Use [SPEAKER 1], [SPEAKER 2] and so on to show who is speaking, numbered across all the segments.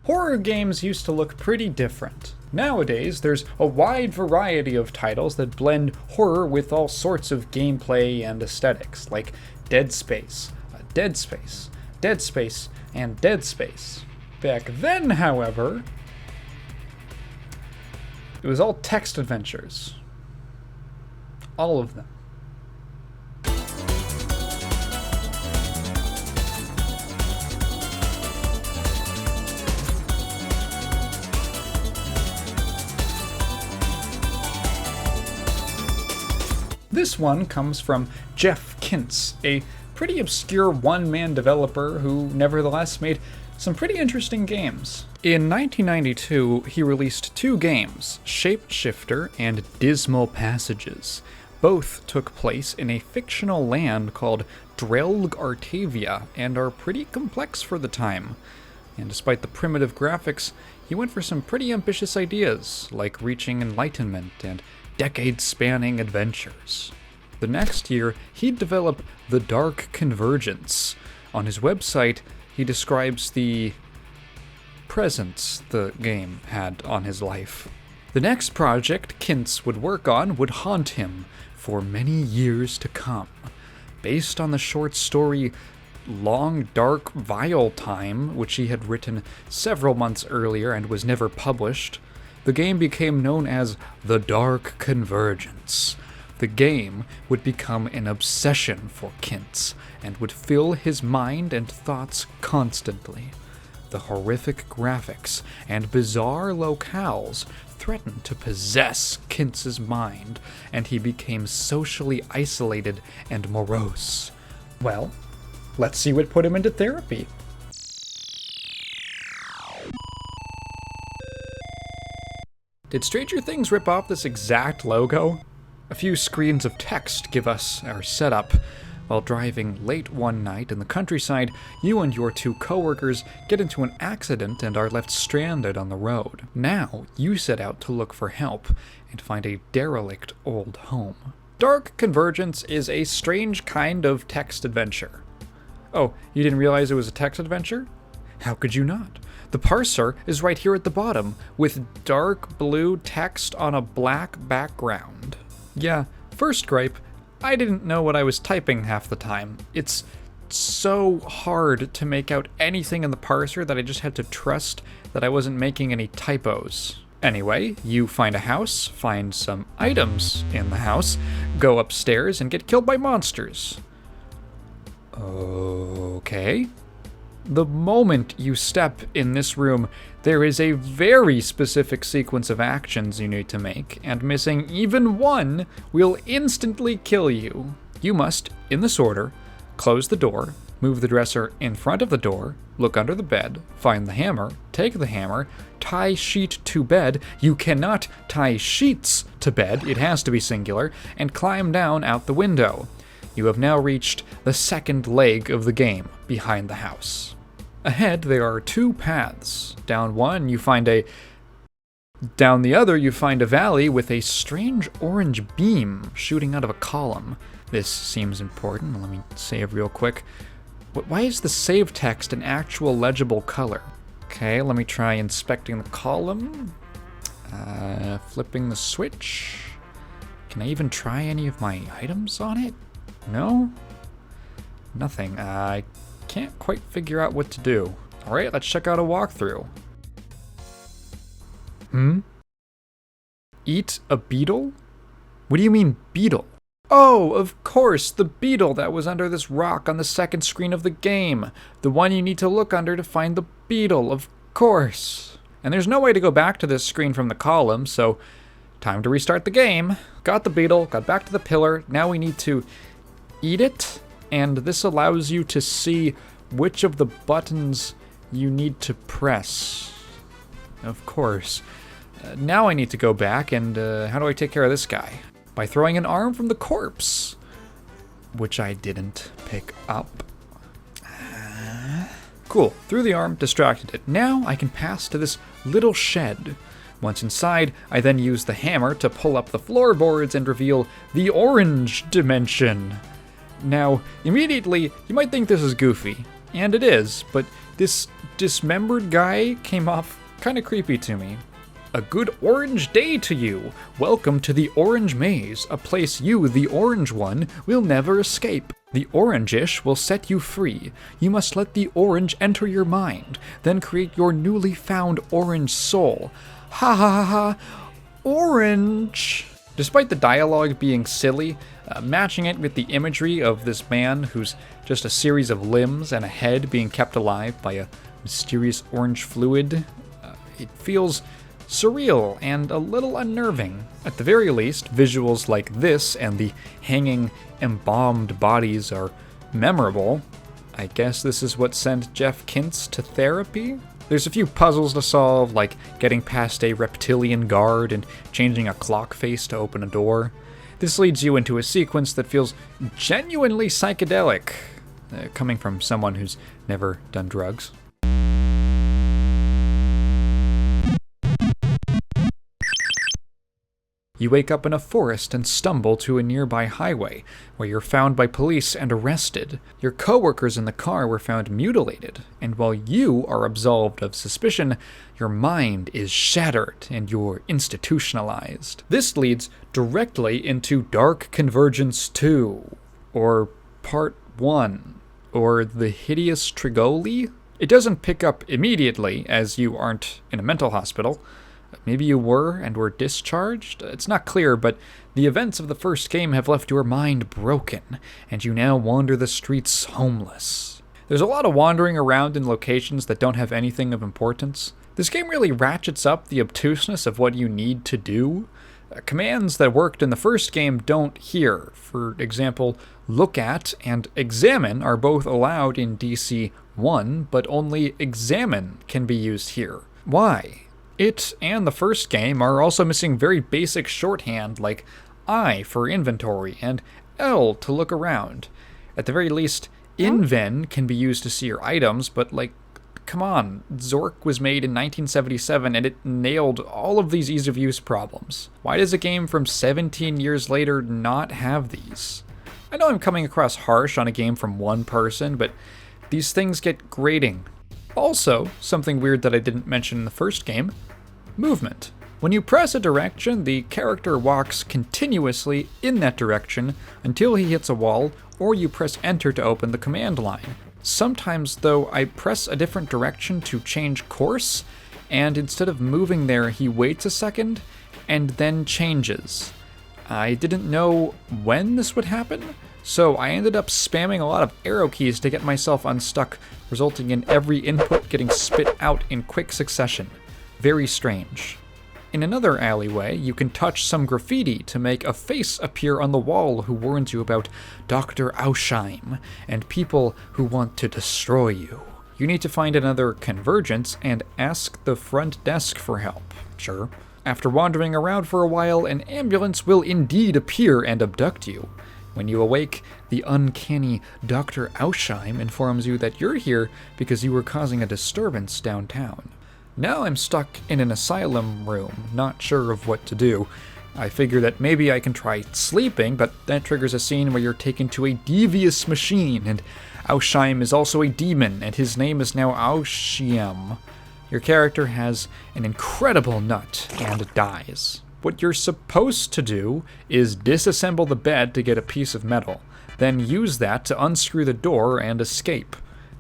[SPEAKER 1] Horror games used to look pretty different. Nowadays, there's a wide variety of titles that blend horror with all sorts of gameplay and aesthetics, like Dead Space, Dead Space, Dead Space, and Dead Space. Back then, however, it was all text adventures. All of them. This one comes from Jeff Kintz, a pretty obscure one-man developer who nevertheless made some pretty interesting games. In 1992, he released two games, Shapeshifter and Dismal Passages. Both took place in a fictional land called Drelg Artavia and are pretty complex for the time. And despite the primitive graphics, he went for some pretty ambitious ideas, like reaching enlightenment and decade-spanning adventures. The next year, he'd develop The Dark Convergence. On his website, he describes the presence the game had on his life. The next project Kintz would work on would haunt him for many years to come. Based on the short story Long Dark Vile Time, which he had written several months earlier and was never published, the game became known as The Dark Convergence. The game would become an obsession for Kintz and would fill his mind and thoughts constantly. The horrific graphics and bizarre locales threatened to possess Kintz's mind, and he became socially isolated and morose. Well, let's see what put him into therapy. Did Stranger Things rip off this exact logo? A few screens of text give us our setup. While driving late one night in the countryside, you and your two coworkers get into an accident and are left stranded on the road. Now, you set out to look for help and find a derelict old home. Dark Convergence is a strange kind of text adventure. Oh, you didn't realize it was a text adventure? How could you not? The parser is right here at the bottom, with dark blue text on a black background. Yeah, first gripe, I didn't know what I was typing half the time. It's so hard to make out anything in the parser that I just had to trust that I wasn't making any typos. Anyway, you find a house, find some items in the house, go upstairs and get killed by monsters. Okay. The moment you step in this room, there is a very specific sequence of actions you need to make, and missing even one will instantly kill you. You must, in this order, close the door, move the dresser in front of the door, look under the bed, find the hammer, take the hammer, tie sheet to bed. You cannot tie sheets to bed, it has to be singular, and climb down out the window. You have now reached the second leg of the game, behind the house. Ahead, there are two paths. Down one, you find Down the other, you find a valley with a strange orange beam shooting out of a column. This seems important. Let me save real quick. Why is the save text an actual legible color? Okay, let me try inspecting the column. Flipping the switch. Can I even try any of my items on it? No? Nothing. I can't quite figure out what to do. Alright, let's check out a walkthrough. Eat a beetle? What do you mean, beetle? Oh, of course, the beetle that was under this rock on the second screen of the game. The one you need to look under to find the beetle, of course. And there's no way to go back to this screen from the column, so time to restart the game. Got the beetle, got back to the pillar, now we need to eat it, and this allows you to see which of the buttons you need to press. Of course. Now I need to go back and how do I take care of this guy? By throwing an arm from the corpse, which I didn't pick up. Cool, threw the arm, distracted it. Now I can pass to this little shed. Once inside, I then use the hammer to pull up the floorboards and reveal the orange dimension. Now, immediately, you might think this is goofy, And it is, but this dismembered guy came off kinda creepy to me. A good orange day to you! Welcome to the Orange Maze, a place you, the Orange One, will never escape. The orange-ish will set you free. You must let the orange enter your mind, then create your newly found orange soul. Ha ha ha ha! Orange! Despite the dialogue being silly, matching it with the imagery of this man who's just a series of limbs and a head being kept alive by a mysterious orange fluid, it feels surreal and a little unnerving. At the very least, visuals like this and the hanging, embalmed bodies are memorable. I guess this is what sent Jeff Kintz to therapy? There's a few puzzles to solve, like getting past a reptilian guard and changing a clock face to open a door. This leads you into a sequence that feels genuinely psychedelic, coming from someone who's never done drugs. You wake up in a forest and stumble to a nearby highway, where you're found by police and arrested. Your co-workers in the car were found mutilated, and while you are absolved of suspicion, your mind is shattered and you're institutionalized. This leads directly into Dark Convergence 2, or Part 1, or The Hideous Trigoli? It doesn't pick up immediately, as you aren't in a mental hospital. Maybe you were and were discharged? It's not clear, but the events of the first game have left your mind broken, and you now wander the streets homeless. There's a lot of wandering around in locations that don't have anything of importance. This game really ratchets up the obtuseness of what you need to do. Commands that worked in the first game don't here. For example, look at and examine are both allowed in DC-1, but only examine can be used here. Why? It and the first game are also missing very basic shorthand like I for inventory and L to look around. At the very least, Inven can be used to see your items, but like, come on, Zork was made in 1977 and it nailed all of these ease of use problems. Why does a game from 17 years later not have these? I know I'm coming across harsh on a game from one person, but these things get grating. Also, something weird that I didn't mention in the first game, movement. When you press a direction, the character walks continuously in that direction until he hits a wall, or you press enter to open the command line. Sometimes, though, I press a different direction to change course, and instead of moving there, he waits a second, and then changes. I didn't know when this would happen, so I ended up spamming a lot of arrow keys to get myself unstuck, resulting in every input getting spit out in quick succession. Very strange. In another alleyway, you can touch some graffiti to make a face appear on the wall who warns you about Dr. Ausheim and people who want to destroy you. You need to find another Convergence and ask the front desk for help. Sure. After wandering around for a while, an ambulance will indeed appear and abduct you. When you awake, the uncanny Dr. Ausheim informs you that you're here because you were causing a disturbance downtown. Now I'm stuck in an asylum room, not sure of what to do. I figure that maybe I can try sleeping, but that triggers a scene where you're taken to a devious machine, and Ausheim is also a demon, and his name is now Ausheim. Your character has an incredible nut and dies. What you're supposed to do is disassemble the bed to get a piece of metal, then use that to unscrew the door and escape.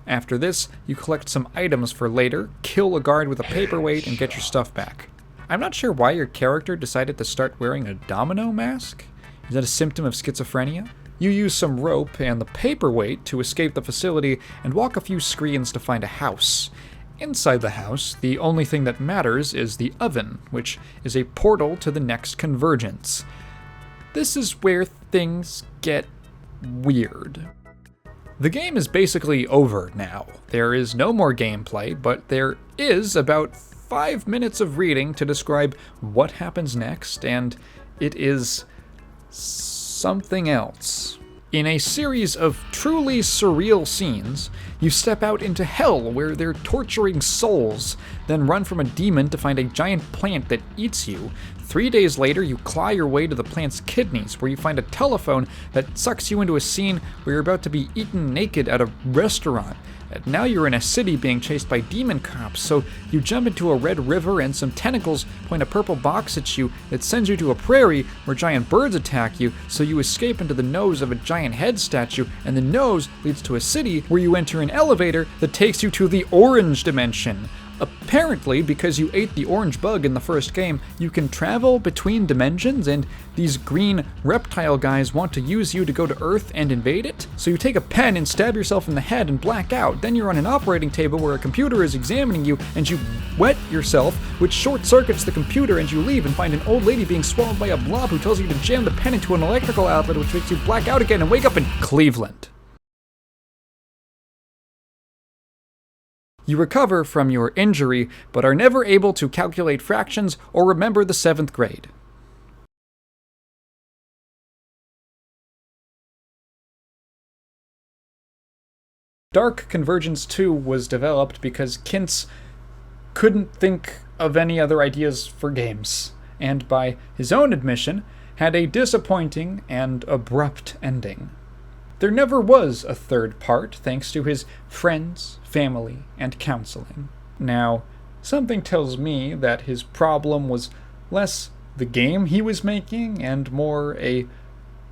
[SPEAKER 1] After this, you collect some items for later, kill a guard with a paperweight, and get your stuff back. I'm not sure why your character decided to start wearing a domino mask. Is that a symptom of schizophrenia? You use some rope and the paperweight to escape the facility and walk a few screens to find a house. Inside the house, the only thing that matters is the oven, which is a portal to the next Convergence. This is where things get weird. The game is basically over now. There is no more gameplay, but there is about 5 minutes of reading to describe what happens next, and it is something else. In a series of truly surreal scenes, you step out into hell where they're torturing souls, then run from a demon to find a giant plant that eats you, 3 days later, you claw your way to the plant's kidneys, where you find a telephone that sucks you into a scene where you're about to be eaten naked at a restaurant. And now you're in a city being chased by demon cops, so you jump into a red river and some tentacles point a purple box at you that sends you to a prairie where giant birds attack you, so you escape into the nose of a giant head statue, and the nose leads to a city where you enter an elevator that takes you to the orange dimension. Apparently, because you ate the orange bug in the first game, you can travel between dimensions, and these green reptile guys want to use you to go to Earth and invade it. So you take a pen and stab yourself in the head and black out. Then you're on an operating table where a computer is examining you, and you wet yourself, which short-circuits the computer, and you leave and find an old lady being swallowed by a blob who tells you to jam the pen into an electrical outlet, which makes you black out again and wake up in Cleveland. You recover from your injury, but are never able to calculate fractions or remember the 7th grade. Dark Convergence 2 was developed because Kintz couldn't think of any other ideas for games, and by his own admission, had a disappointing and abrupt ending. There never was a third part, thanks to his friends, family, and counseling. Now, something tells me that his problem was less the game he was making and more a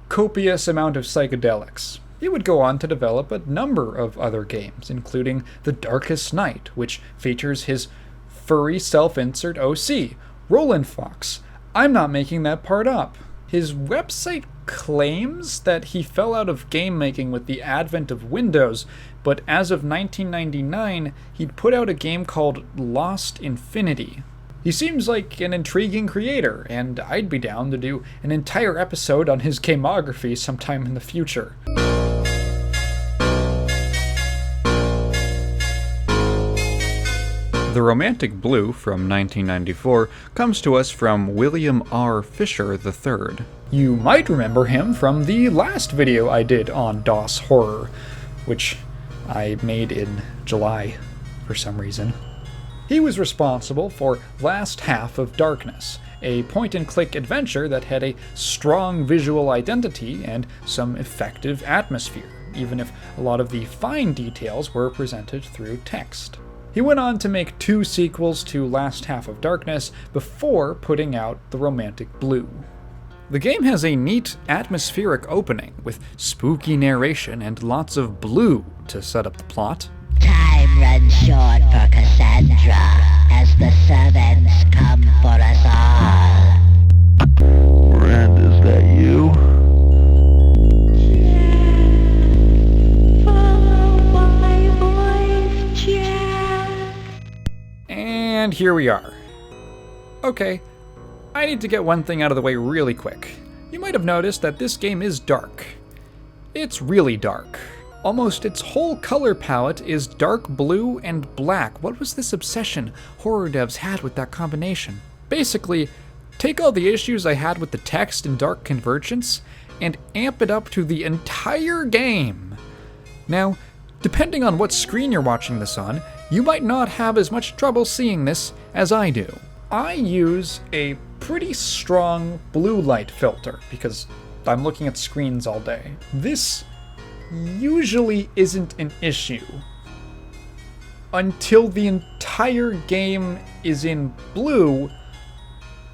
[SPEAKER 1] copious amount of psychedelics. He would go on to develop a number of other games, including The Darkest Night, which features his furry self-insert OC, Roland Fox. I'm not making that part up. His website claims that he fell out of game making with the advent of Windows, but as of 1999, he'd put out a game called Lost Infinity. He seems like an intriguing creator, and I'd be down to do an entire episode on his gameography sometime in the future. The Romantic Blue from 1994 comes to us from William R. Fisher III. You might remember him from the last video I did on DOS horror, which I made in July for some reason. He was responsible for Last Half of Darkness, a point-and-click adventure that had a strong visual identity and some effective atmosphere, even if a lot of the fine details were presented through text. He went on to make 2 sequels to Last Half of Darkness before putting out The Romantic Blue. The game has a neat atmospheric opening with spooky narration and lots of blue to set up the plot.
[SPEAKER 2] Time runs short for Cassandra as the servants come for us all.
[SPEAKER 3] Rand, is that you?
[SPEAKER 1] And here we are. Okay, I need to get one thing out of the way really quick. You might have noticed that this game is dark. It's really dark. Almost its whole color palette is dark blue and black. What was this obsession horror devs had with that combination? Basically, take all the issues I had with the text in Dark Convergence and amp it up to the entire game. Now, depending on what screen you're watching this on, you might not have as much trouble seeing this as I do. I use a pretty strong blue light filter because I'm looking at screens all day. This usually isn't an issue until the entire game is in blue,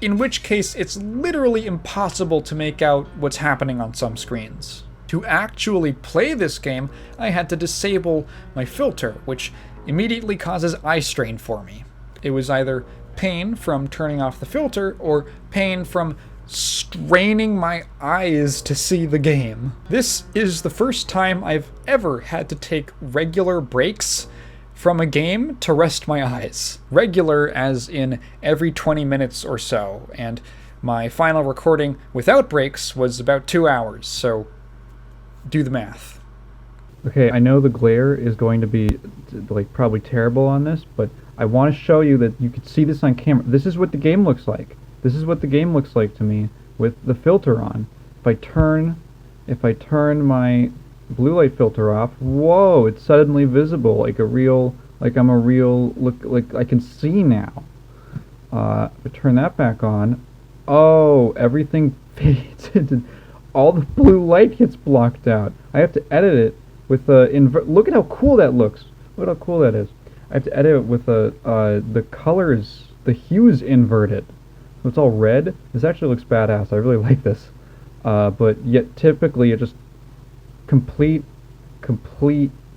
[SPEAKER 1] in which case it's literally impossible to make out what's happening on some screens. To actually play this game, I had to disable my filter, which immediately causes eye strain for me. It was either pain from turning off the filter or pain from straining my eyes to see the game. This is the first time I've ever had to take regular breaks from a game to rest my eyes. Regular as in every 20 minutes or so, and my final recording without breaks was about 2 hours, so do the math.
[SPEAKER 4] Okay, I know the glare is going to be probably terrible on this, but I want to show you that you can see this on camera. This is what the game looks like. This is what the game looks like to me with the filter on. If I turn my blue light filter off, whoa, it's suddenly visible like I can see now. If I turn that back on, Oh, everything fades into... All the blue light gets blocked out. I have to edit it with a... Look at how cool that looks. Look at how cool that is. I have to edit it with the colors, the hues inverted. So it's all red. This actually looks badass. I really like this. But yet typically it just complete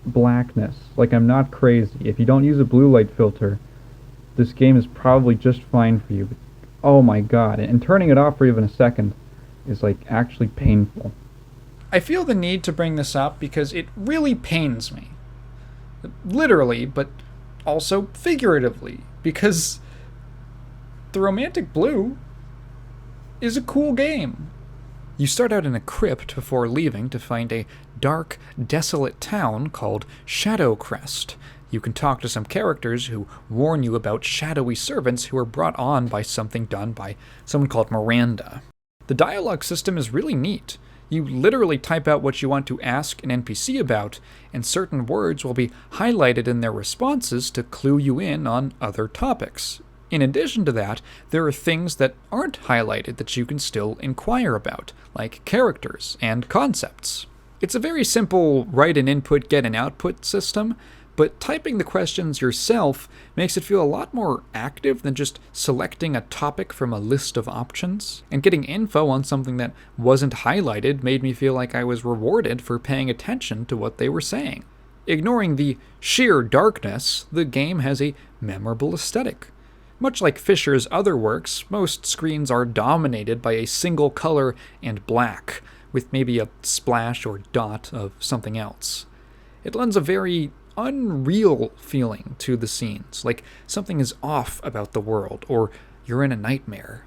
[SPEAKER 4] blackness. Like, I'm not crazy. If you don't use a blue light filter, this game is probably just fine for you. But, oh my god. And turning it off for even a second is like actually painful.
[SPEAKER 1] I feel the need to bring this up because it really pains me. Literally, but also figuratively. Because the Romantic Blue is a cool game. You start out in a crypt before leaving to find a dark, desolate town called Shadowcrest. You can talk to some characters who warn you about shadowy servants who are brought on by something done by someone called Miranda. The dialogue system is really neat. You literally type out what you want to ask an NPC about, and certain words will be highlighted in their responses to clue you in on other topics. In addition to that, there are things that aren't highlighted that you can still inquire about, like characters and concepts. It's a very simple write an input, get an output system, but typing the questions yourself makes it feel a lot more active than just selecting a topic from a list of options. And getting info on something that wasn't highlighted made me feel like I was rewarded for paying attention to what they were saying. Ignoring the sheer darkness, the game has a memorable aesthetic. Much like Fisher's other works, most screens are dominated by a single color and black, with maybe a splash or dot of something else. It lends a very unreal feeling to the scenes, like something is off about the world, or you're in a nightmare.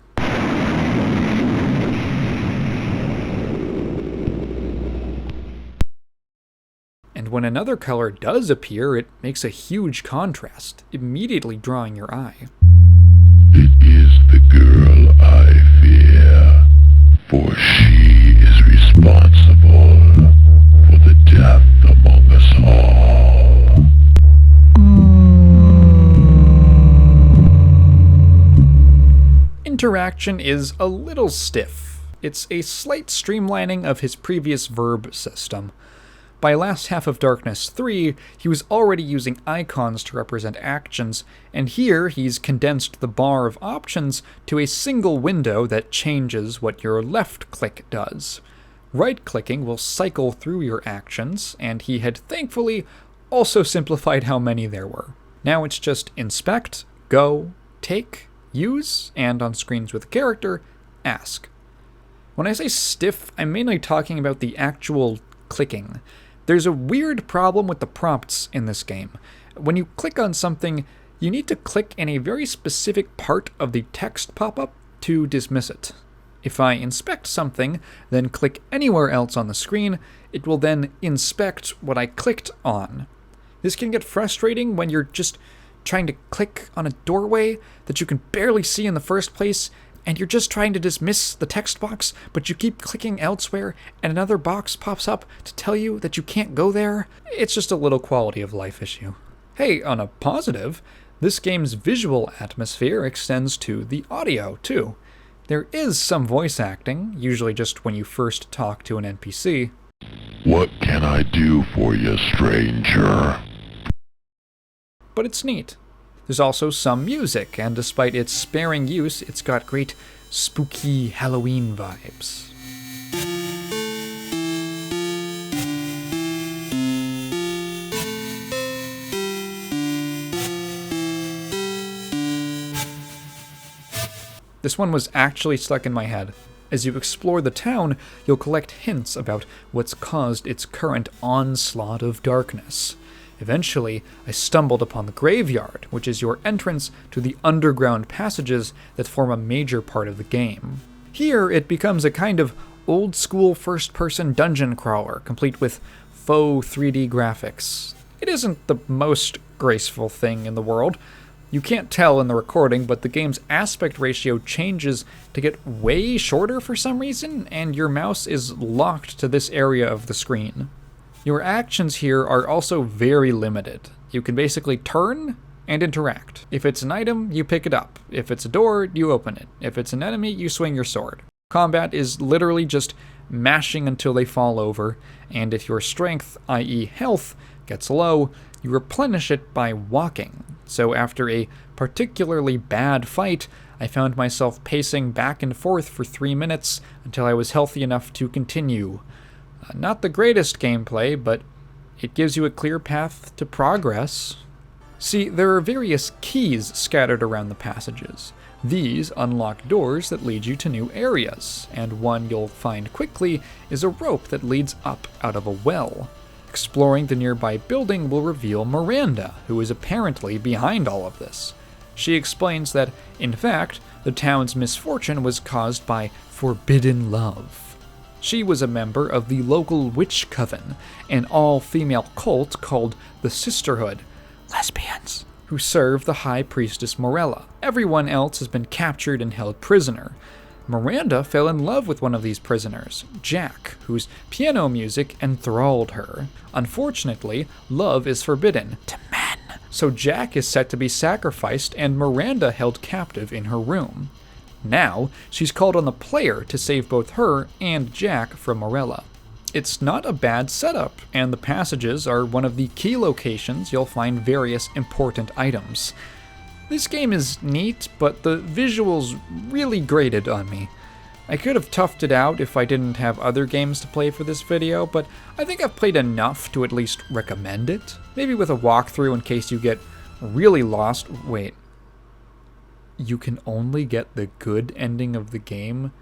[SPEAKER 1] And when another color does appear, it makes a huge contrast, immediately drawing your eye.
[SPEAKER 3] It is the girl I fear, for she is responsible for the death among us all.
[SPEAKER 1] Interaction is a little stiff. It's a slight streamlining of his previous verb system. By last half of Darkness 3, he was already using icons to represent actions, and here he's condensed the bar of options to a single window that changes what your left click does. Right-clicking will cycle through your actions, and he had thankfully also simplified how many there were. Now it's just inspect, go, take, use, and on screens with a character, ask. When I say stiff, I'm mainly talking about the actual clicking. There's a weird problem with the prompts in this game. When you click on something, you need to click in a very specific part of the text pop-up to dismiss it. If I inspect something, then click anywhere else on the screen, it will then inspect what I clicked on. This can get frustrating when you're just trying to click on a doorway that you can barely see in the first place, and you're just trying to dismiss the text box, but you keep clicking elsewhere, and another box pops up to tell you that you can't go there. It's just a little quality of life issue. Hey, on a positive, this game's visual atmosphere extends to the audio, too. There is some voice acting, usually just when you first talk to an NPC.
[SPEAKER 3] What can I do for you, stranger?
[SPEAKER 1] But it's neat. There's also some music, and despite its sparing use, it's got great spooky Halloween vibes. This one was actually stuck in my head. As you explore the town, you'll collect hints about what's caused its current onslaught of darkness. Eventually, I stumbled upon the graveyard, which is your entrance to the underground passages that form a major part of the game. Here, it becomes a kind of old-school first-person dungeon crawler, complete with faux 3D graphics. It isn't the most graceful thing in the world. You can't tell in the recording, but the game's aspect ratio changes to get way shorter for some reason, and your mouse is locked to this area of the screen. Your actions here are also very limited. You can basically turn, and interact. If it's an item, you pick it up. If it's a door, you open it. If it's an enemy, you swing your sword. Combat is literally just mashing until they fall over, and if your strength, i.e. health, gets low, you replenish it by walking. So after a particularly bad fight, I found myself pacing back and forth for 3 minutes until I was healthy enough to continue. Not the greatest gameplay, but it gives you a clear path to progress. See, there are various keys scattered around the passages. These unlock doors that lead you to new areas, and one you'll find quickly is a rope that leads up out of a well. Exploring the nearby building will reveal Miranda, who is apparently behind all of this. She explains that, in fact, the town's misfortune was caused by forbidden love. She was a member of the local witch coven, an all-female cult called the Sisterhood, lesbians, who serve the High Priestess Morella. Everyone else has been captured and held prisoner. Miranda fell in love with one of these prisoners, Jack, whose piano music enthralled her. Unfortunately, love is forbidden to men, so Jack is set to be sacrificed and Miranda held captive in her room. Now, she's called on the player to save both her and Jack from Morella. It's not a bad setup, and the passages are one of the key locations you'll find various important items. This game is neat, but the visuals really grated on me. I could have toughed it out if I didn't have other games to play for this video, but I think I've played enough to at least recommend it. Maybe with a walkthrough in case you get really lost. Wait. You can only get the good ending of the game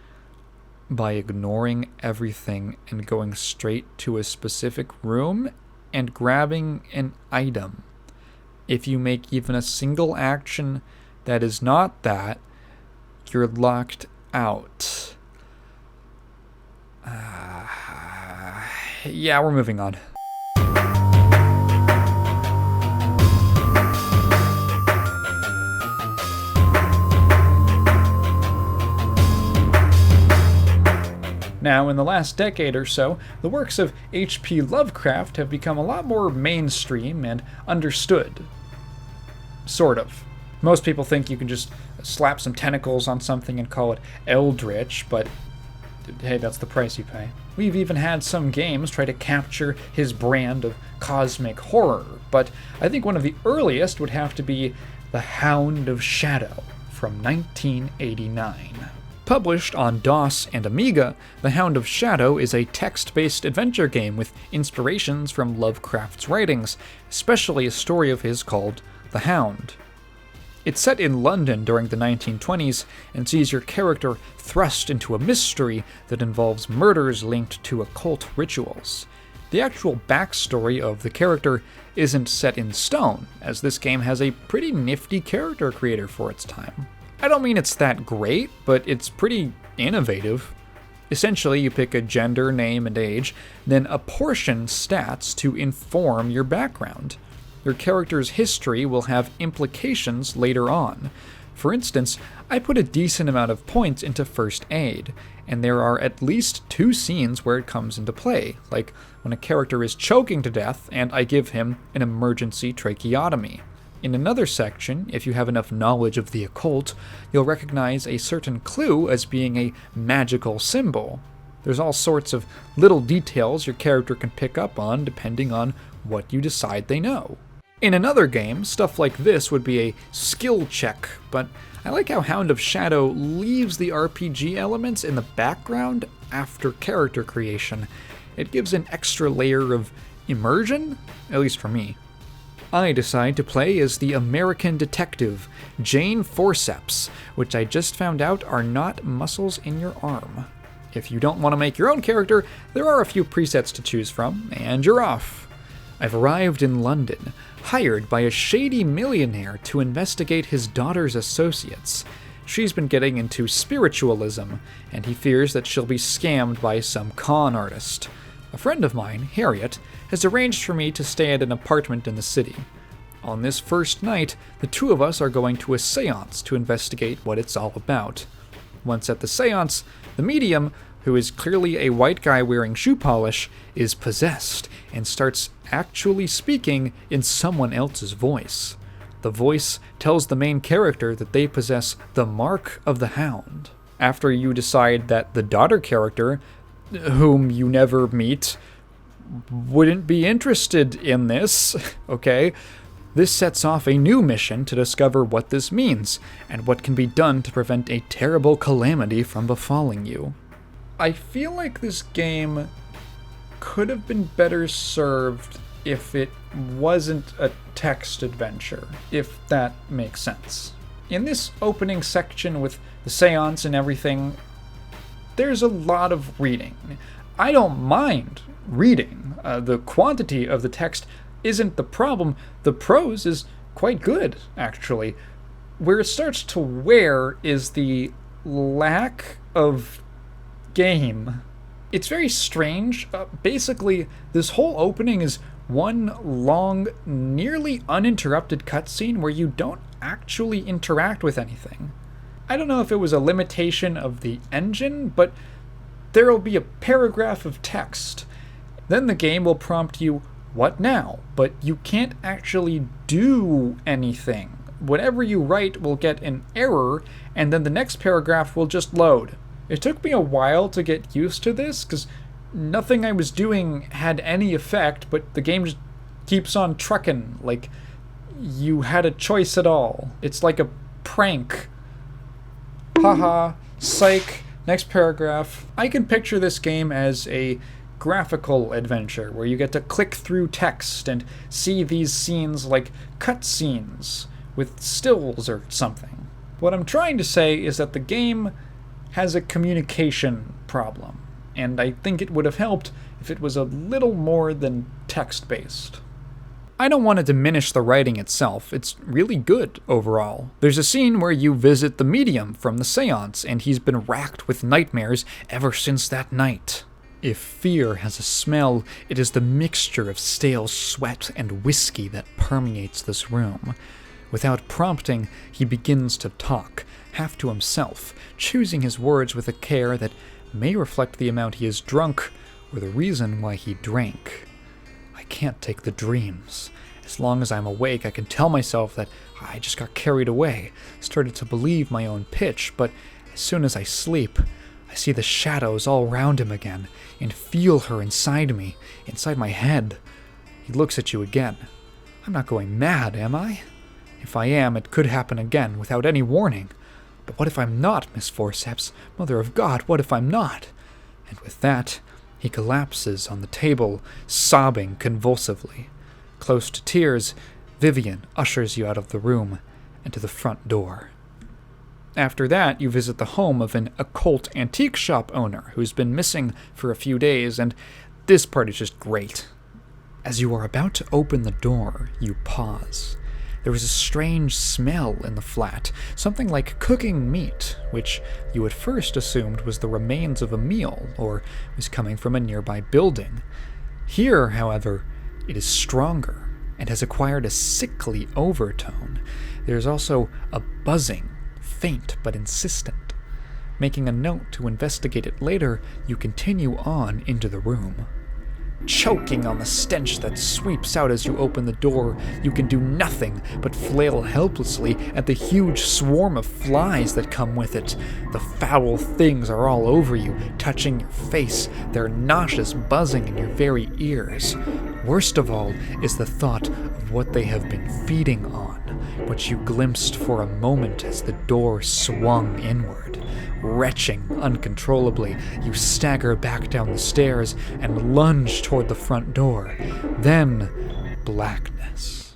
[SPEAKER 1] by ignoring everything and going straight to a specific room and grabbing an item. If you make even a single action that is not that, you're locked out. Yeah, we're moving on. Now, in the last decade or so, the works of H.P. Lovecraft have become a lot more mainstream and understood. Sort of. Most people think you can just slap some tentacles on something and call it eldritch, but hey, that's the price you pay. We've even had some games try to capture his brand of cosmic horror, but I think one of the earliest would have to be The Hound of Shadow from 1989. Published on DOS and Amiga, The Hound of Shadow is a text-based adventure game with inspirations from Lovecraft's writings, especially a story of his called The Hound. It's set in London during the 1920s and sees your character thrust into a mystery that involves murders linked to occult rituals. The actual backstory of the character isn't set in stone, as this game has a pretty nifty character creator for its time. I don't mean it's that great, but it's pretty innovative. Essentially, you pick a gender, name, and age, then apportion stats to inform your background. Your character's history will have implications later on. For instance, I put a decent amount of points into first aid, and there are at least 2 scenes where it comes into play, like when a character is choking to death and I give him an emergency tracheotomy. In another section, if you have enough knowledge of the occult, you'll recognize a certain clue as being a magical symbol. There's all sorts of little details your character can pick up on depending on what you decide they know. In another game, stuff like this would be a skill check, but I like how Hound of Shadow leaves the RPG elements in the background after character creation. It gives an extra layer of immersion, at least for me. I decide to play as the American detective, Jane Forceps, which I just found out are not muscles in your arm. If you don't want to make your own character, there are a few presets to choose from, and you're off. I've arrived in London, hired by a shady millionaire to investigate his daughter's associates. She's been getting into spiritualism, and he fears that she'll be scammed by some con artist. A friend of mine, Harriet, has arranged for me to stay at an apartment in the city. On this first night, the 2 of us are going to a seance to investigate what it's all about. Once at the seance, the medium, who is clearly a white guy wearing shoe polish, is possessed and starts actually speaking in someone else's voice. The voice tells the main character that they possess the Mark of the Hound. After you decide that the daughter character, whom you never meet, wouldn't be interested in this, okay? This sets off a new mission to discover what this means, and what can be done to prevent a terrible calamity from befalling you. I feel like this game could have been better served if it wasn't a text adventure, if that makes sense. In this opening section with the seance and everything, there's a lot of reading. I don't mind reading. The quantity of the text isn't the problem. The prose is quite good, actually. Where it starts to wear is the lack of game. It's very strange. Basically, this whole opening is one long, nearly uninterrupted cutscene where you don't actually interact with anything. I don't know if it was a limitation of the engine, but there'll be a paragraph of text. Then the game will prompt you, what now? But you can't actually do anything. Whatever you write will get an error, and then the next paragraph will just load. It took me a while to get used to this, because nothing I was doing had any effect, but the game just keeps on trucking, like you had a choice at all. It's like a prank. Haha, psych, next paragraph. I can picture this game as a graphical adventure where you get to click through text and see these scenes like cutscenes with stills or something. What I'm trying to say is that the game has a communication problem, and I think it would have helped if it was a little more than text-based. I don't want to diminish the writing itself, it's really good overall. There's a scene where you visit the medium from the seance, and he's been racked with nightmares ever since that night. If fear has a smell, it is the mixture of stale sweat and whiskey that permeates this room. Without prompting, he begins to talk, half to himself, choosing his words with a care that may reflect the amount he has drunk or the reason why he drank. I can't take the dreams. As long as I'm awake, I can tell myself that I just got carried away, started to believe my own pitch, but as soon as I sleep, I see the shadows all around him again, and feel her inside me, inside my head. He looks at you again. I'm not going mad, am I? If I am, it could happen again, without any warning. But what if I'm not, Miss Forceps? Mother of God, what if I'm not? And with that, he collapses on the table, sobbing convulsively. Close to tears, Vivian ushers you out of the room and to the front door. After that, you visit the home of an occult antique shop owner who's been missing for a few days, and this part is just great. As you are about to open the door, you pause. There was a strange smell in the flat, something like cooking meat, which you at first assumed was the remains of a meal or was coming from a nearby building. Here, however, it is stronger and has acquired a sickly overtone. There's also a buzzing, faint but insistent. Making a note to investigate it later, you continue on into the room. Choking on the stench that sweeps out as you open the door, you can do nothing but flail helplessly at the huge swarm of flies that come with it. The foul things are all over you, touching your face, their nauseous buzzing in your very ears. Worst of all is the thought of what they have been feeding on, which you glimpsed for a moment as the door swung inward. Retching uncontrollably, you stagger back down the stairs and lunge toward the front door. Then, blackness.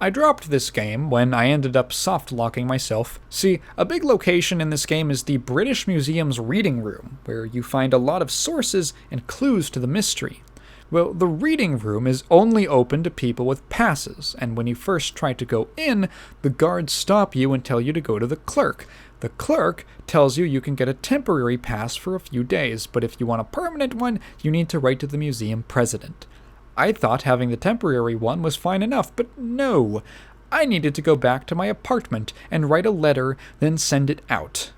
[SPEAKER 1] I dropped this game when I ended up soft-locking myself. See, a big location in this game is the British Museum's reading room, where you find a lot of sources and clues to the mystery. Well, the reading room is only open to people with passes, and when you first try to go in, the guards stop you and tell you to go to the clerk. The clerk tells you can get a temporary pass for a few days, but if you want a permanent one, you need to write to the museum president. I thought having the temporary one was fine enough, but no. I needed to go back to my apartment and write a letter, then send it out.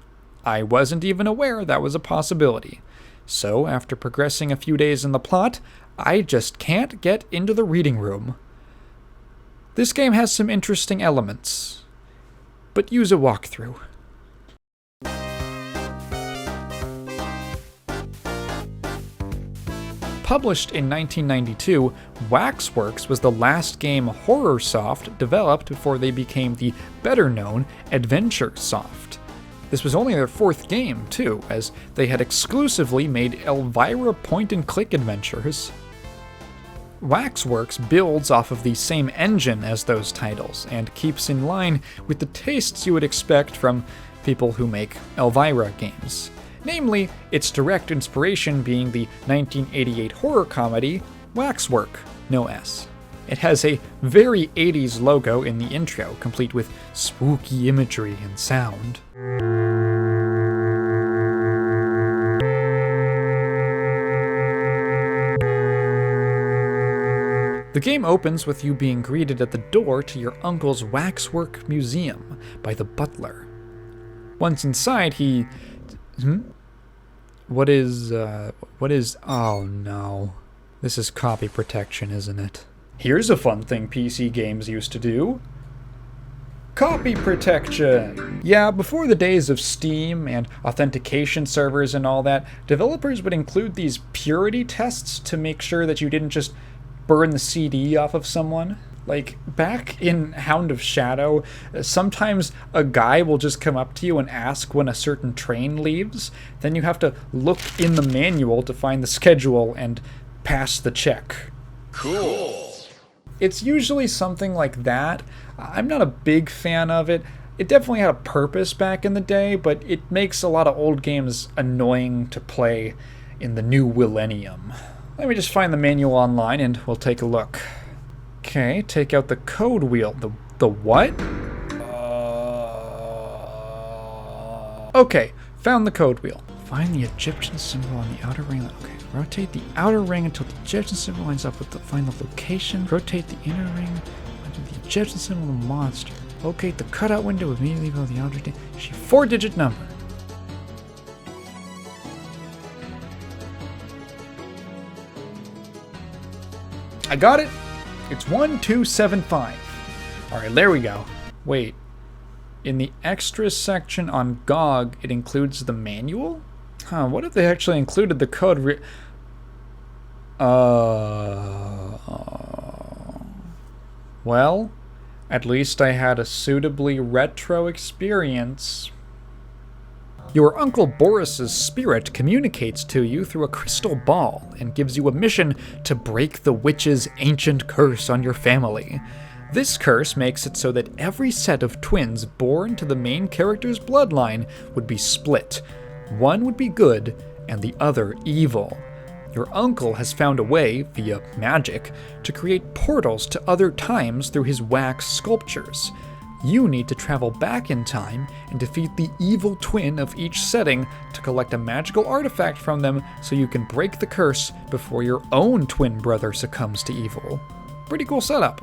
[SPEAKER 1] I wasn't even aware that was a possibility. So, after progressing a few days in the plot, I just can't get into the reading room. This game has some interesting elements, but use a walkthrough. Published in 1992, Waxworks was the last game HorrorSoft developed before they became the better-known AdventureSoft. This was only their fourth game, too, as they had exclusively made Elvira point-and-click adventures. Waxworks builds off of the same engine as those titles, and keeps in line with the tastes you would expect from people who make Elvira games. Namely, its direct inspiration being the 1988 horror comedy Waxwork, no S. It has a very 80s logo in the intro, complete with spooky imagery and sound. The game opens with you being greeted at the door to your uncle's waxwork museum by the butler. Once inside, he... What is... Oh no. This is copy protection, isn't it? Here's a fun thing PC games used to do. Copy protection! Yeah, before the days of Steam and authentication servers and all that, developers would include these purity tests to make sure that you didn't just burn the CD off of someone. Like, back in Hound of Shadow, sometimes a guy will just come up to you and ask when a certain train leaves. Then you have to look in the manual to find the schedule and pass the check.
[SPEAKER 3] Cool.
[SPEAKER 1] It's usually something like that. I'm not a big fan of it. It definitely had a purpose back in the day, but it makes a lot of old games annoying to play in the new millennium. Let me just find the manual online and we'll take a look. Okay, take out the code wheel. The what? Okay, found the code wheel. Find the Egyptian symbol on the outer ring. Okay, rotate the outer ring until the Egyptian symbol lines up with the find the location. Rotate the inner ring until the Egyptian symbol of the monster. Locate the cutout window immediately below the outer ring. 4-digit number. I got it. It's 1275. Alright, there we go. Wait. In the extras section on GOG, it includes the manual? Huh, what if they actually included the code well, at least I had a suitably retro experience. Your Uncle Boris's spirit communicates to you through a crystal ball and gives you a mission to break the witch's ancient curse on your family. This curse makes it so that every set of twins born to the main character's bloodline would be split. One would be good and the other evil. Your uncle has found a way, via magic, to create portals to other times through his wax sculptures. You need to travel back in time and defeat the evil twin of each setting to collect a magical artifact from them so you can break the curse before your own twin brother succumbs to evil. Pretty cool setup.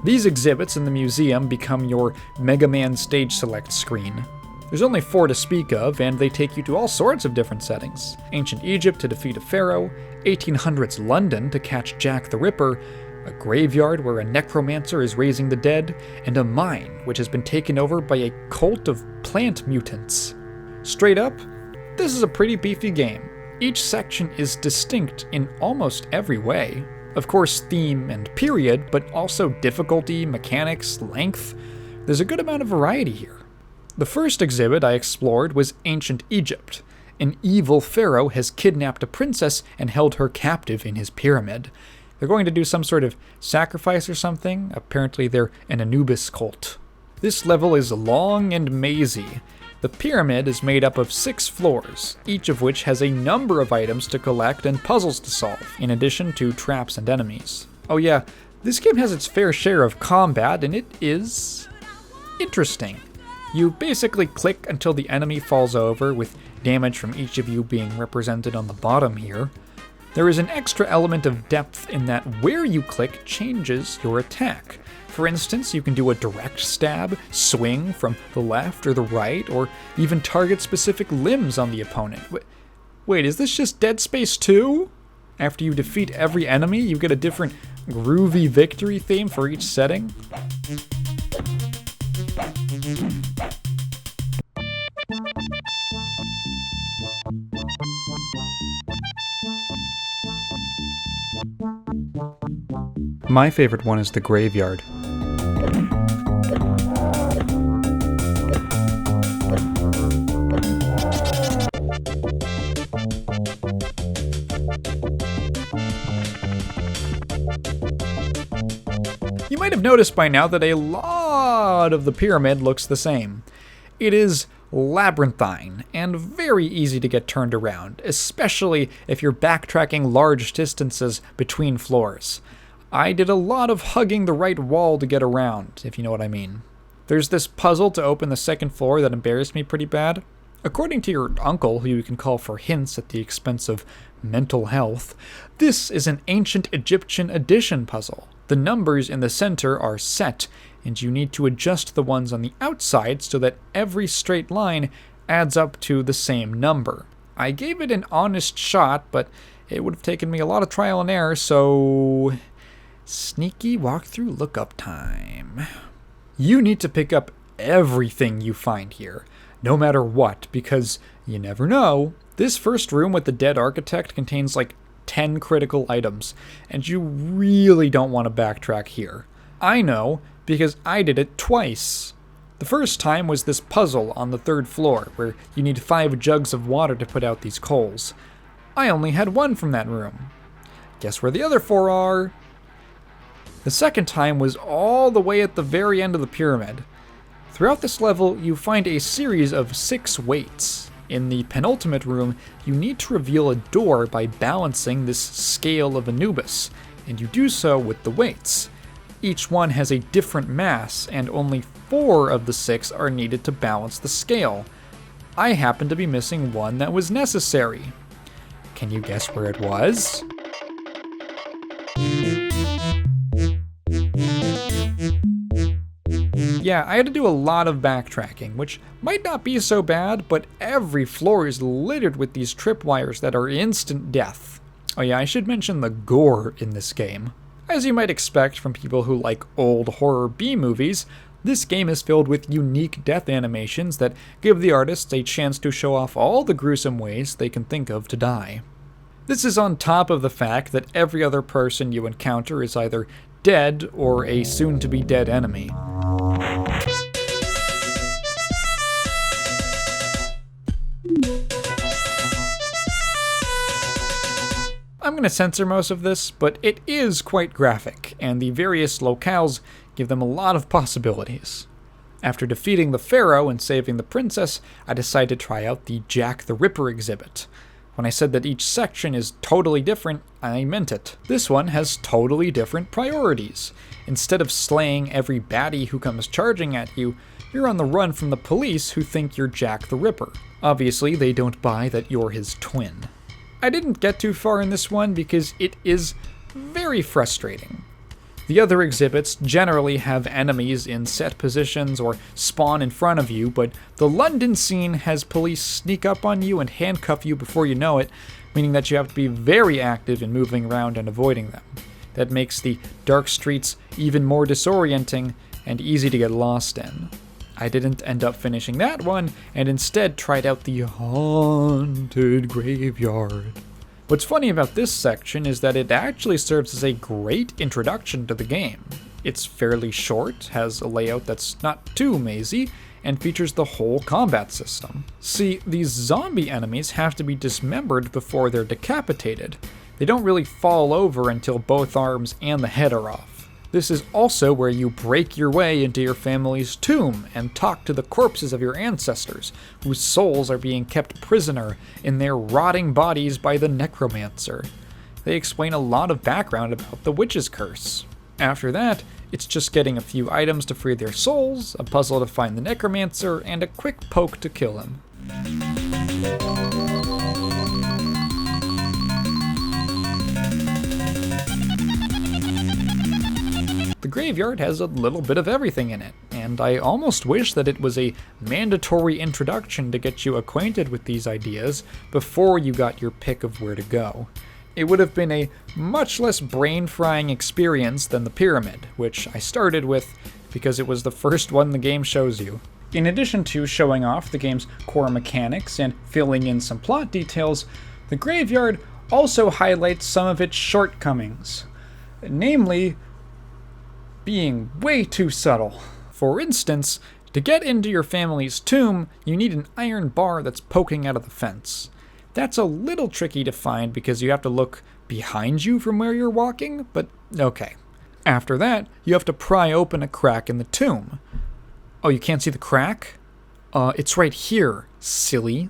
[SPEAKER 1] These exhibits in the museum become your Mega Man stage select screen. There's only 4 to speak of, and they take you to all sorts of different settings. Ancient Egypt to defeat a pharaoh, 1800s London to catch Jack the Ripper, a graveyard where a necromancer is raising the dead, and a mine which has been taken over by a cult of plant mutants. Straight up, this is a pretty beefy game. Each section is distinct in almost every way. Of course, theme and period, but also difficulty, mechanics, length. There's a good amount of variety here. The first exhibit I explored was Ancient Egypt. An evil pharaoh has kidnapped a princess and held her captive in his pyramid. They're going to do some sort of sacrifice or something. Apparently they're an Anubis cult. This level is long and mazy. The pyramid is made up of 6 floors, each of which has a number of items to collect and puzzles to solve, in addition to traps and enemies. Oh yeah, this game has its fair share of combat, and it is interesting. You basically click until the enemy falls over, with damage from each of you being represented on the bottom here. There is an extra element of depth in that where you click changes your attack. For instance, you can do a direct stab, swing from the left or the right, or even target specific limbs on the opponent. Wait, is this just Dead Space 2? After you defeat every enemy, you get a different groovy victory theme for each setting? My favorite one is the graveyard. You might have noticed by now that a lot of the pyramid looks the same. It is labyrinthine and very easy to get turned around, especially if you're backtracking large distances between floors. I did a lot of hugging the right wall to get around, if you know what I mean. There's this puzzle to open the second floor that embarrassed me pretty bad. According to your uncle, who you can call for hints at the expense of mental health, this is an ancient Egyptian addition puzzle. The numbers in the center are set, and you need to adjust the ones on the outside so that every straight line adds up to the same number. I gave it an honest shot, but it would have taken me a lot of trial and error, so sneaky walkthrough lookup time. You need to pick up everything you find here, no matter what, because you never know. This first room with the dead architect contains like 10 critical items, and you really don't want to backtrack here. I know, because I did it twice. The first time was this puzzle on the third floor, where you need 5 jugs of water to put out these coals. I only had 1 from that room. Guess where the other 4 are? The second time was all the way at the very end of the pyramid. Throughout this level, you find a series of 6 weights. In the penultimate room, you need to reveal a door by balancing this scale of Anubis, and you do so with the weights. Each one has a different mass, and only 4 of the 6 are needed to balance the scale. I happen to be missing one that was necessary. Can you guess where it was? Yeah, I had to do a lot of backtracking, which might not be so bad, but every floor is littered with these tripwires that are instant death. Oh yeah, I should mention the gore in this game. As you might expect from people who like old horror B-movies, this game is filled with unique death animations that give the artists a chance to show off all the gruesome ways they can think of to die. This is on top of the fact that every other person you encounter is either dead or a soon-to-be-dead enemy. I'm going to censor most of this, but it is quite graphic, and the various locales give them a lot of possibilities. After defeating the Pharaoh and saving the princess, I decided to try out the Jack the Ripper exhibit. When I said that each section is totally different, I meant it. This one has totally different priorities. Instead of slaying every baddie who comes charging at you, you're on the run from the police who think you're Jack the Ripper. Obviously, they don't buy that you're his twin. I didn't get too far in this one because it is very frustrating. The other exhibits generally have enemies in set positions or spawn in front of you, but the London scene has police sneak up on you and handcuff you before you know it, meaning that you have to be very active in moving around and avoiding them. That makes the dark streets even more disorienting and easy to get lost in. I didn't end up finishing that one, and instead tried out the haunted graveyard. What's funny about this section is that it actually serves as a great introduction to the game. It's fairly short, has a layout that's not too mazy, and features the whole combat system. See, these zombie enemies have to be dismembered before they're decapitated. They don't really fall over until both arms and the head are off. This is also where you break your way into your family's tomb and talk to the corpses of your ancestors, whose souls are being kept prisoner in their rotting bodies by the necromancer. They explain a lot of background about the witch's curse. After that, it's just getting a few items to free their souls, a puzzle to find the necromancer, and a quick poke to kill him. The graveyard has a little bit of everything in it, and I almost wish that it was a mandatory introduction to get you acquainted with these ideas before you got your pick of where to go. It would have been a much less brain-frying experience than the pyramid, which I started with because it was the first one the game shows you. In addition to showing off the game's core mechanics and filling in some plot details, the graveyard also highlights some of its shortcomings, namely being way too subtle. For instance, to get into your family's tomb, you need an iron bar that's poking out of the fence. That's a little tricky to find because you have to look behind you from where you're walking, but okay. After that, you have to pry open a crack in the tomb. Oh, you can't see the crack? It's right here, silly.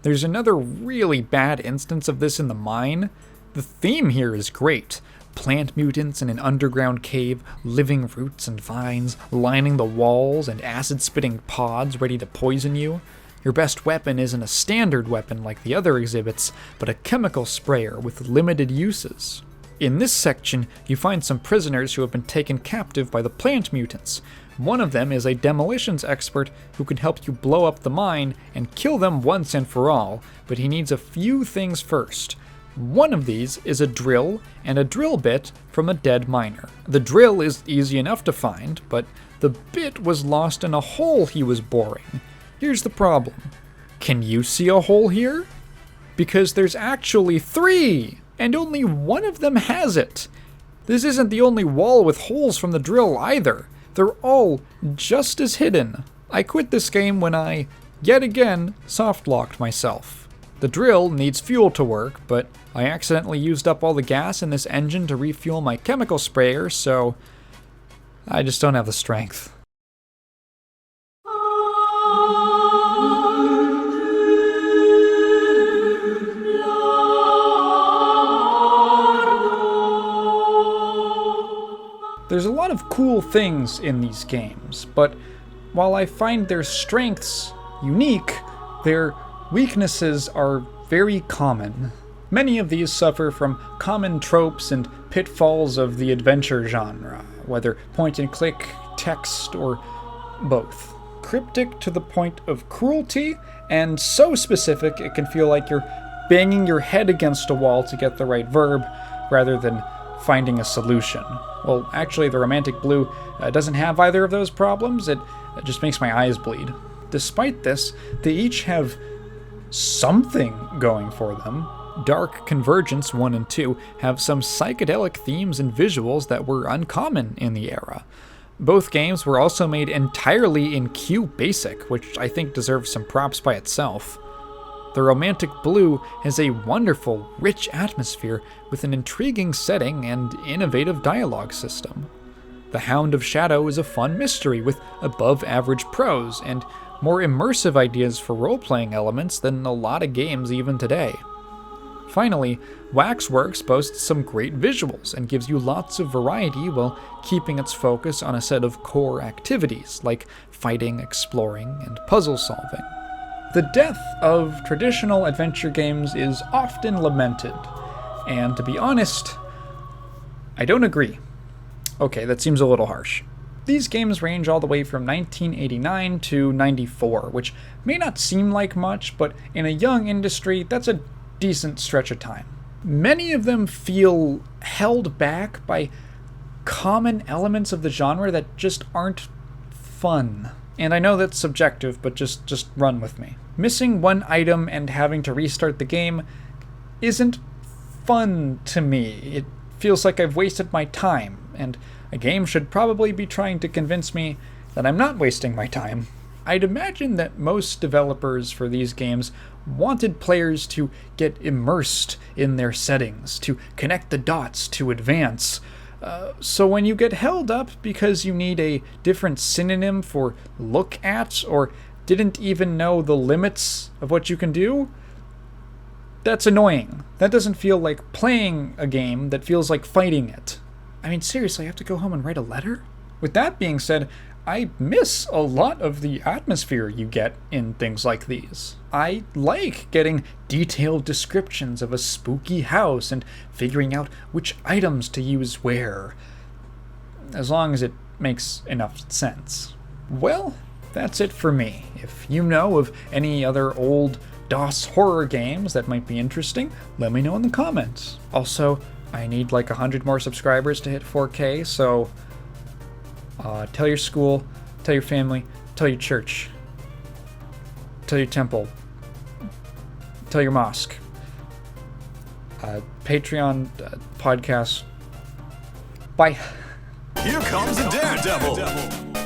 [SPEAKER 1] There's another really bad instance of this in the mine. The theme here is great. Plant mutants in an underground cave, living roots and vines, lining the walls, and acid-spitting pods ready to poison you. Your best weapon isn't a standard weapon like the other exhibits, but a chemical sprayer with limited uses. In this section, you find some prisoners who have been taken captive by the plant mutants. One of them is a demolitions expert who can help you blow up the mine and kill them once and for all, but he needs a few things first. One of these is a drill and a drill bit from a dead miner. The drill is easy enough to find, but the bit was lost in a hole he was boring. Here's the problem. Can you see a hole here? Because there's actually 3, and only one of them has it. This isn't the only wall with holes from the drill either. They're all just as hidden. I quit this game when I, yet again, soft-locked myself. The drill needs fuel to work, but I accidentally used up all the gas in this engine to refuel my chemical sprayer, so I just don't have the strength. There's a lot of cool things in these games, but while I find their strengths unique, their weaknesses are very common. Many of these suffer from common tropes and pitfalls of the adventure genre, whether point-and-click, text, or both. Cryptic to the point of cruelty, and so specific it can feel like you're banging your head against a wall to get the right verb, rather than finding a solution. Well, actually, the Romantic Blue doesn't have either of those problems. It just makes my eyes bleed. Despite this, they each have something going for them. Dark Convergence 1 and 2 have some psychedelic themes and visuals that were uncommon in the era. Both games were also made entirely in QBasic, which I think deserves some props by itself. The Romantic Blue has a wonderful, rich atmosphere with an intriguing setting and innovative dialogue system. The Hound of Shadow is a fun mystery with above-average prose and more immersive ideas for role-playing elements than a lot of games even today. Finally, Waxworks boasts some great visuals and gives you lots of variety while keeping its focus on a set of core activities like fighting, exploring, and puzzle solving. The death of traditional adventure games is often lamented, and to be honest, I don't agree. Okay, that seems a little harsh. These games range all the way from 1989 to 94, which may not seem like much, but in a young industry, that's a decent stretch of time. Many of them feel held back by common elements of the genre that just aren't fun. And I know that's subjective, but just run with me. Missing one item and having to restart the game isn't fun to me. It feels like I've wasted my time, and a game should probably be trying to convince me that I'm not wasting my time. I'd imagine that most developers for these games wanted players to get immersed in their settings, to connect the dots, to advance. So when you get held up because you need a different synonym for look at, or didn't even know the limits of what you can do, that's annoying. That doesn't feel like playing a game, that feels like fighting it. I mean, seriously, I have to go home and write a letter? With that being said, I miss a lot of the atmosphere you get in things like these. I like getting detailed descriptions of a spooky house and figuring out which items to use where, as long as it makes enough sense. Well, that's it for me. If you know of any other old DOS horror games that might be interesting, let me know in the comments. Also, I need like 100 more subscribers to hit 4K, so tell your school, tell your family, Tell your church. Tell your temple. Tell your mosque. Patreon, podcast. Bye.
[SPEAKER 5] Here comes a daredevil.